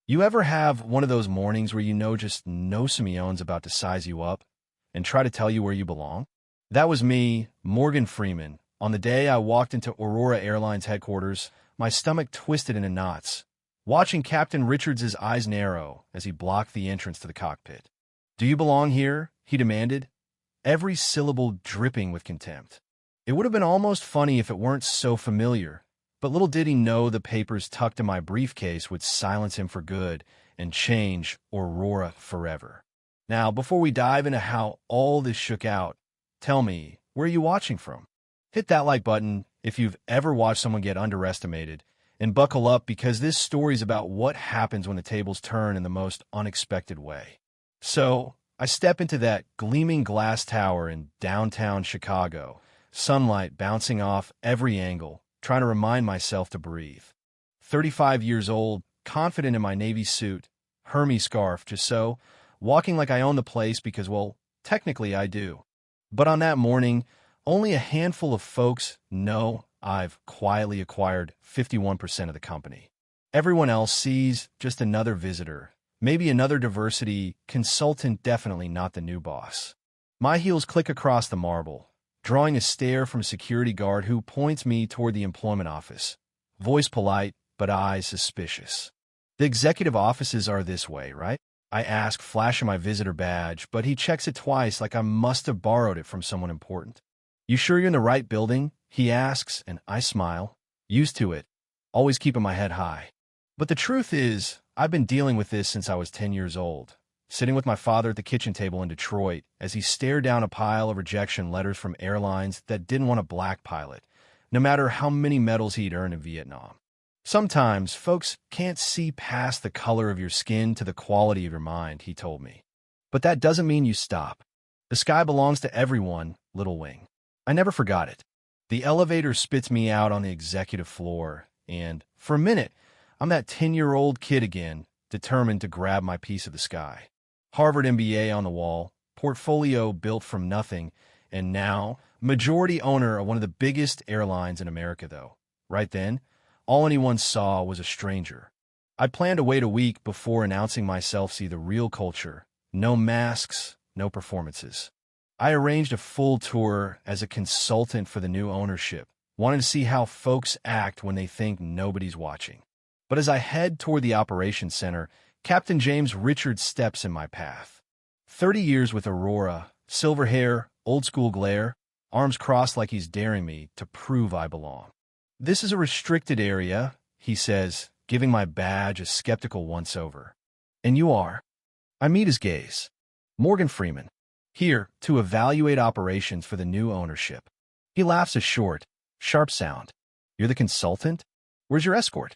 You ever have one of those mornings where you know just no Simeone's about to size you up and try to tell you where you belong? That was me, Morgan Freeman. On the day I walked into Aurora Airlines headquarters, my stomach twisted into knots, watching Captain Richards' eyes narrow as he blocked the entrance to the cockpit. "Do you belong here?" he demanded, every syllable dripping with contempt. It would have been almost funny if it weren't so familiar, but little did he know the papers tucked in my briefcase would silence him for good and change Aurora forever. Now, before we dive into how all this shook out, tell me, where are you watching from? Hit that like button if you've ever watched someone get underestimated, and buckle up because this story's about what happens when the tables turn in the most unexpected way. So, I step into that gleaming glass tower in downtown Chicago, sunlight bouncing off every angle, trying to remind myself to breathe. 35 years old, confident in my Navy suit, Hermes scarf, just so, walking like I own the place because, well, technically I do. But on that morning, only a handful of folks know I've quietly acquired 51% of the company. Everyone else sees just another visitor, maybe another diversity consultant, definitely not the new boss. My heels click across the marble, drawing a stare from a security guard who points me toward the employment office. Voice polite, but eyes suspicious. "The executive offices are this way, right?" I ask, flashing my visitor badge, but he checks it twice like I must have borrowed it from someone important. "You sure you're in the right building?" he asks, and I smile. Used to it, always keeping my head high. But the truth is, I've been dealing with this since I was 10 years old, sitting with my father at the kitchen table in Detroit as he stared down a pile of rejection letters from airlines that didn't want a black pilot, no matter how many medals he'd earned in Vietnam. "Sometimes folks can't see past the color of your skin to the quality of your mind," he told me. "But that doesn't mean you stop. The sky belongs to everyone, little wing." I never forgot it. The elevator spits me out on the executive floor, and, for a minute, I'm that 10-year-old kid again, determined to grab my piece of the sky. Harvard MBA on the wall, portfolio built from nothing, and now majority owner of one of the biggest airlines in America, though. Right then, all anyone saw was a stranger. I'd planned to wait a week before announcing myself, see the real culture. No masks, no performances. I arranged a full tour as a consultant for the new ownership, wanting to see how folks act when they think nobody's watching. But as I head toward the operations center, Captain James Richards steps in my path. 30 years with Aurora, silver hair, old-school glare, arms crossed like he's daring me to prove I belong. "This is a restricted area," he says, giving my badge a skeptical once-over. "And you are?" I meet his gaze. "Morgan Freeman. Here to evaluate operations for the new ownership." He laughs a short, sharp sound. "You're the consultant? Where's your escort?"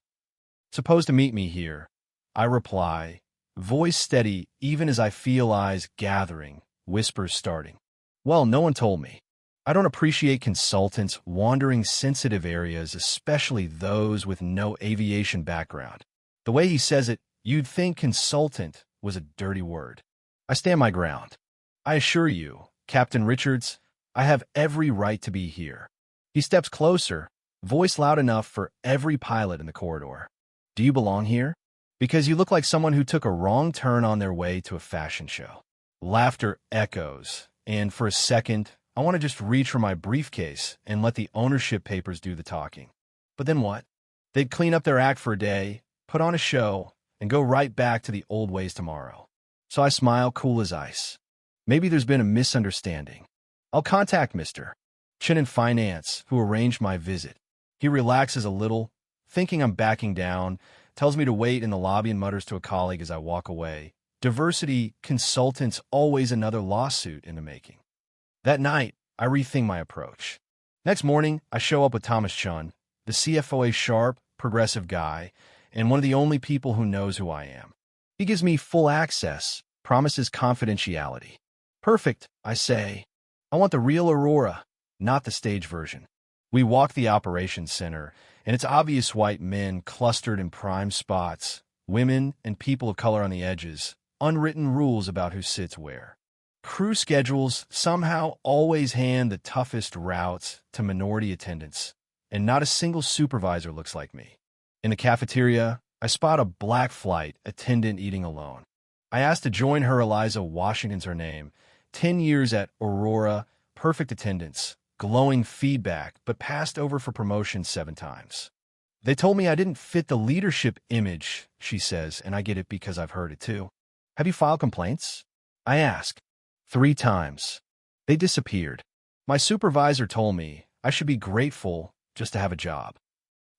"Supposed to meet me here," I reply, voice steady even as I feel eyes gathering, whispers starting. "Well, no one told me. I don't appreciate consultants wandering sensitive areas, especially those with no aviation background." The way he says it, you'd think consultant was a dirty word. I stand my ground. "I assure you, Captain Richards, I have every right to be here." He steps closer, voice loud enough for every pilot in the corridor. "Do you belong here? Because you look like someone who took a wrong turn on their way to a fashion show." Laughter echoes, and for a second, I want to just reach for my briefcase and let the ownership papers do the talking. But then what? They'd clean up their act for a day, put on a show, and go right back to the old ways tomorrow. So I smile, cool as ice. Maybe there's been a misunderstanding. I'll contact Mr. Chin in finance, who arranged my visit. He relaxes a little, thinking I'm backing down, tells me to wait in the lobby and mutters to a colleague as I walk away. Diversity consultants, always another lawsuit in the making. That night, I rethink my approach. Next morning, I show up with Thomas Chun, the CFO, a sharp, progressive guy, and one of the only people who knows who I am. He gives me full access, promises confidentiality. "Perfect," I say. "I want the real Aurora, not the stage version." We walk the operations center, and it's obvious white men clustered in prime spots, women and people of color on the edges, unwritten rules about who sits where. Crew schedules somehow always hand the toughest routes to minority attendants, and not a single supervisor looks like me. In the cafeteria, I spot a black flight attendant eating alone. I asked to join her. Eliza Washington's her name. 10 years at Aurora, perfect attendance, glowing feedback, but passed over for promotion 7 times. They told me I didn't fit the leadership image, she says, and I get it because I've heard it too. Have you filed complaints? I ask. 3 times. They disappeared. My supervisor told me I should be grateful just to have a job.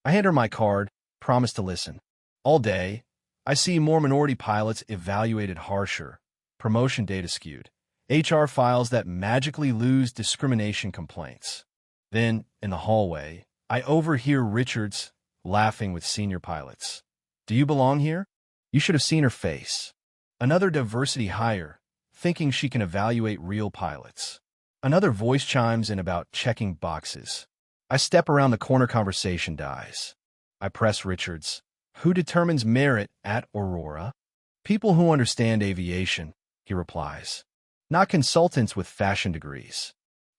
I hand her my card, promise to listen. All day, I see more minority pilots evaluated harsher, promotion data skewed, HR files that magically lose discrimination complaints. Then, in the hallway, I overhear Richards laughing with senior pilots. Do you belong here? You should have seen her face. Another diversity hire, thinking she can evaluate real pilots. Another voice chimes in about checking boxes. I step around the corner, conversation dies. I press Richards. Who determines merit at Aurora? People who understand aviation, he replies. Not consultants with fashion degrees.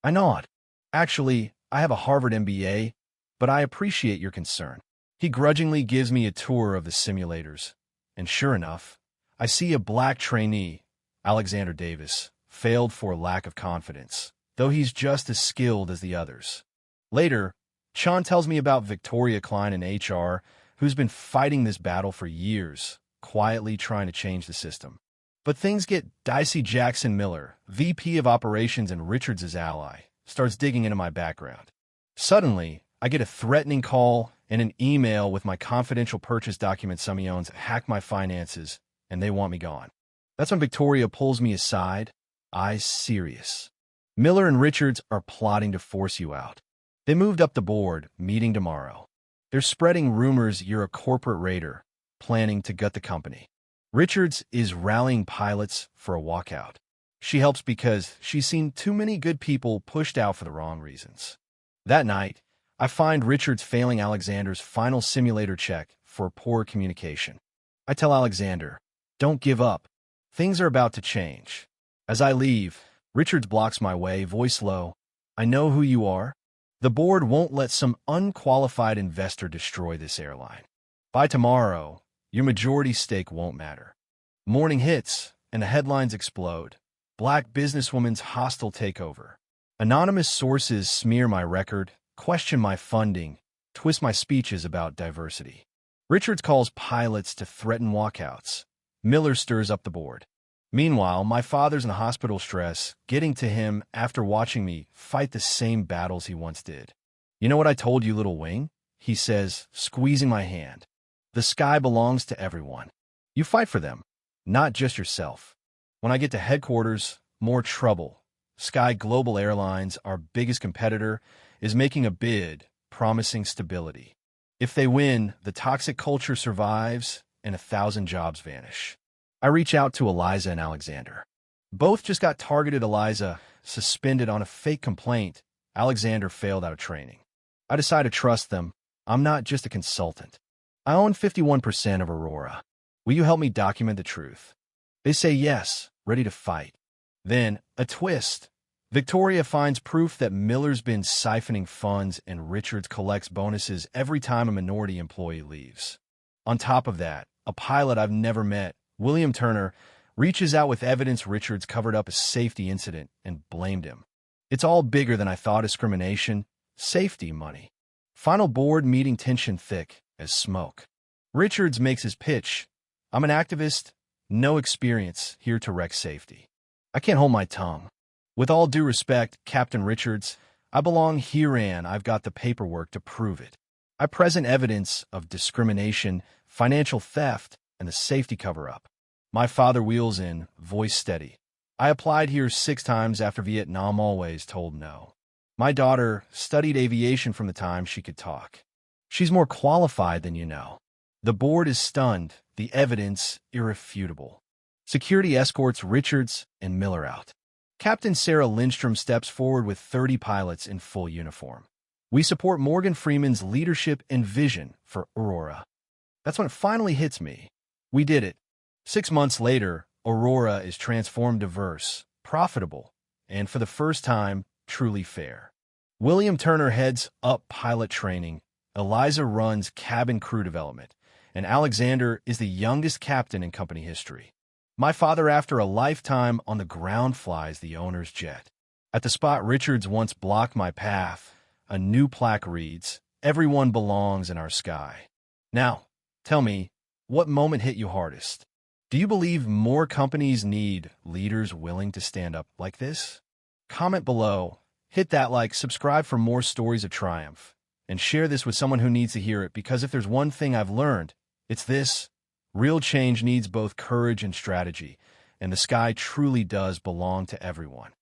I nod. Actually, I have a Harvard MBA, but I appreciate your concern. He grudgingly gives me a tour of the simulators. And sure enough, I see a black trainee, Alexander Davis, failed for lack of confidence, though he's just as skilled as the others. Later, Sean tells me about Victoria Klein in HR, who's been fighting this battle for years, quietly trying to change the system. But things get dicey. Jackson Miller, VP of Operations and Richards' ally, starts digging into my background. Suddenly, I get a threatening call and an email with my confidential purchase documents. Semyones hack my finances, and they want me gone. That's when Victoria pulls me aside, eyes serious. Miller and Richards are plotting to force you out. They moved up the board, meeting tomorrow. They're spreading rumors you're a corporate raider, planning to gut the company. Richards is rallying pilots for a walkout. She helps because she's seen too many good people pushed out for the wrong reasons. That night, I find Richards failing Alexander's final simulator check for poor communication. I tell Alexander, don't give up. Things are about to change. As I leave, Richards blocks my way, voice low. I know who you are. The board won't let some unqualified investor destroy this airline. By tomorrow, your majority stake won't matter. Morning hits, and the headlines explode. Black businesswoman's hostile takeover. Anonymous sources smear my record, question my funding, twist my speeches about diversity. Richards calls pilots to threaten walkouts. Miller stirs up the board. Meanwhile, my father's in hospital stress, getting to him after watching me fight the same battles he once did. You know what I told you, little wing? He says, squeezing my hand. The sky belongs to everyone. You fight for them, not just yourself. When I get to headquarters, more trouble. Sky Global Airlines, our biggest competitor, is making a bid, promising stability. If they win, the toxic culture survives and 1,000 jobs vanish. I reach out to Eliza and Alexander. Both just got targeted. Eliza suspended on a fake complaint. Alexander failed out of training. I decide to trust them. I'm not just a consultant. I own 51% of Aurora. Will you help me document the truth? They say yes, ready to fight. Then, a twist. Victoria finds proof that Miller's been siphoning funds and Richards collects bonuses every time a minority employee leaves. On top of that, a pilot I've never met, William Turner, reaches out with evidence Richards covered up a safety incident and blamed him. It's all bigger than I thought. Discrimination, safety, money. Final board meeting, tension thick as smoke. Richards makes his pitch. I'm an activist, no experience, here to wreck safety. I can't hold my tongue. With all due respect, Captain Richards, I belong here and I've got the paperwork to prove it. I present evidence of discrimination, financial theft, and the safety cover-up. My father wheels in, voice steady. I applied here 6 times after Vietnam, always told no. My daughter studied aviation from the time she could talk. She's more qualified than you know. The board is stunned, the evidence irrefutable. Security escorts Richards and Miller out. Captain Sarah Lindstrom steps forward with 30 pilots in full uniform. We support Morgan Freeman's leadership and vision for Aurora. That's when it finally hits me. We did it. 6 months later, Aurora is transformed, diverse, profitable, and for the first time, truly fair. William Turner heads up pilot training. Eliza runs cabin crew development. and Alexander is the youngest captain in company history. My father, after a lifetime on the ground, flies the owner's jet. At the spot Richards once blocked my path, a new plaque reads, "Everyone belongs in our sky." Now, tell me, what moment hit you hardest? Do you believe more companies need leaders willing to stand up like this? Comment below, hit that like, subscribe for more stories of triumph, and share this with someone who needs to hear it, because if there's one thing I've learned, it's this: real change needs both courage and strategy, and the sky truly does belong to everyone.